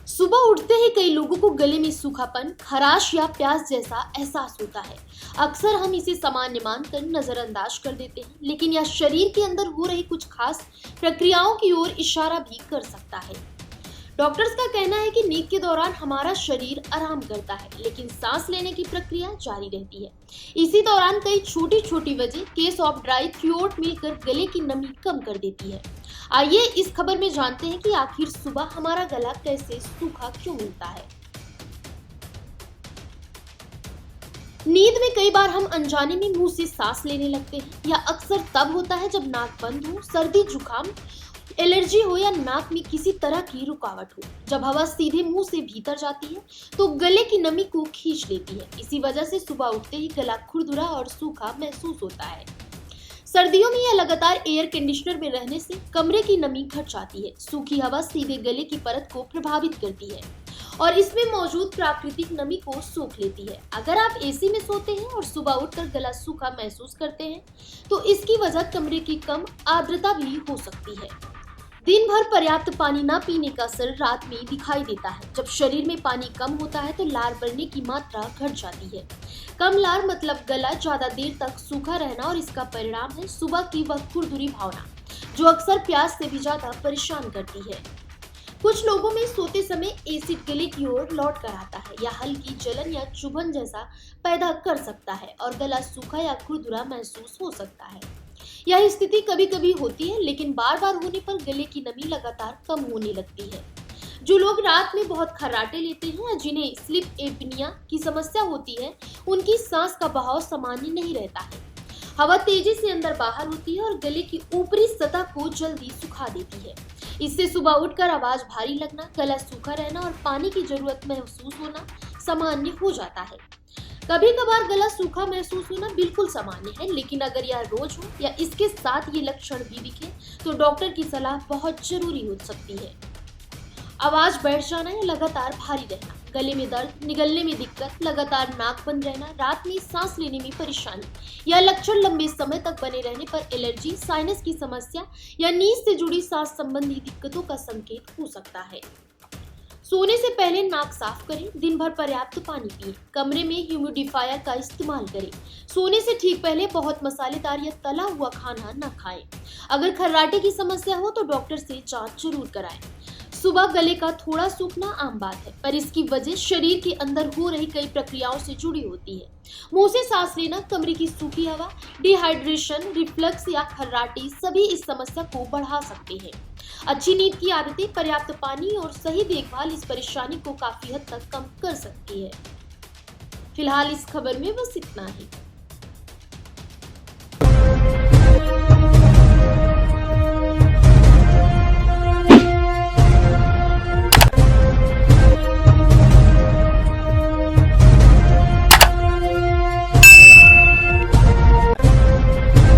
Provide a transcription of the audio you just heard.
सुबह उठते ही कई लोगों को गले में सूखापन, खराश या प्यास जैसा एहसास होता है। अक्सर हम इसे सामान्य मानकर नजरअंदाज कर देते हैं, लेकिन यह शरीर के अंदर हो रही कुछ खास प्रक्रियाओं की ओर इशारा भी कर सकता है। डॉक्टर्स का कहना है कि नींद के दौरान हमारा शरीर आराम करता है, लेकिन सांस लेने की प्रक्रिया जारी रहती है। इसी दौरान कई छोटी छोटी वजह केस ऑफ ड्राई थ्रोट मिलकर गले की नमी कम कर देती है। आइए इस खबर में जानते हैं कि आखिर सुबह हमारा गला कैसे सूखा क्यों मिलता है। नींद में कई बार हम अनजाने में मुंह से सांस लेने लगते हैं। यह अक्सर तब होता है जब नाक बंद हो, सर्दी जुकाम, एलर्जी हो या नाक में किसी तरह की रुकावट हो। जब हवा सीधे मुंह से भीतर जाती है तो गले की नमी को खींच लेती है। इसी वजह से सुबह उठते ही गला खुरदुरा और सूखा महसूस होता है। सर्दियों में या लगातार एयर कंडीशनर में रहने से कमरे की नमी घट जाती है। सूखी हवा सीधे गले की परत को प्रभावित करती है और इसमें मौजूद प्राकृतिक नमी को सोख लेती है। अगर आप एसी में सोते हैं और सुबह उठकर गला सूखा महसूस करते हैं तो इसकी वजह कमरे की कम आर्द्रता भी हो सकती है। दिन भर पर्याप्त पानी न पीने का असर रात में दिखाई देता है। जब शरीर में पानी कम होता है तो लार बढ़ने की मात्रा घट जाती है। कम लार मतलब गला ज्यादा देर तक सूखा रहना और इसका परिणाम है सुबह की वह खुरदुरी भावना, जो अक्सर प्यास से भी ज्यादा परेशान करती है। कुछ लोगों में सोते समय एसिड गले की ओर लौट कर आता है या हल्की जलन या चुभन जैसा पैदा कर सकता है और गला सूखा या खुरदुरा महसूस हो सकता है। यह स्थिति कभी कभी होती है, लेकिन बार बार होने पर गले की नमी लगातार कम होने लगती है। जो लोग रात में बहुत खर्राटे लेते हैं या जिन्हें स्लीप एपनिया की समस्या होती है, उनकी सांस का बहाव सामान्य नहीं रहता है। हवा तेजी से अंदर बाहर होती है और गले की ऊपरी सतह को जल्दी सुखा देती है। इससे सुबह उठकर आवाज भारी लगना, गला सूखा रहना और पानी की जरूरत महसूस होना सामान्य हो जाता है। कभी कभार गला सूखा महसूस होना बिल्कुल सामान्य है, लेकिन अगर यह रोज हो या इसके साथ ये लक्षण भी दिखे तो डॉक्टर की सलाह बहुत जरूरी हो सकती है। आवाज बैठ जाना या लगातार भारी रहना, गले में दर्द, निगलने में दिक्कत, लगातार नाक बंद रहना, रात में सांस लेने में परेशानी, यह लक्षण लंबे समय तक बने रहने पर एलर्जी, साइनस की समस्या या नींद से जुड़ी सांस संबंधी दिक्कतों का संकेत हो सकता है। सोने से पहले नाक साफ करें, दिन भर पर्याप्त पानी पिएं, कमरे में ह्यूमिडिफायर का इस्तेमाल करें। सोने से ठीक पहले बहुत मसालेदार या तला हुआ खाना न खाएं। अगर खर्राटे की समस्या हो तो डॉक्टर से जांच जरूर कराएं। सुबह गले का थोड़ा सूखना आम बात है, पर इसकी वजह शरीर के अंदर हो रही कई प्रक्रियाओं से जुड़ी होती है। मुंह से सांस लेना, कमरे की सूखी हवा, डिहाइड्रेशन, रिफ्लक्स या खर्राटे सभी इस समस्या को बढ़ा सकते हैं। अच्छी नींद की आदतें, पर्याप्त पानी और सही देखभाल इस परेशानी को काफी हद तक कम कर सकती है। फिलहाल इस खबर में बस इतना ही।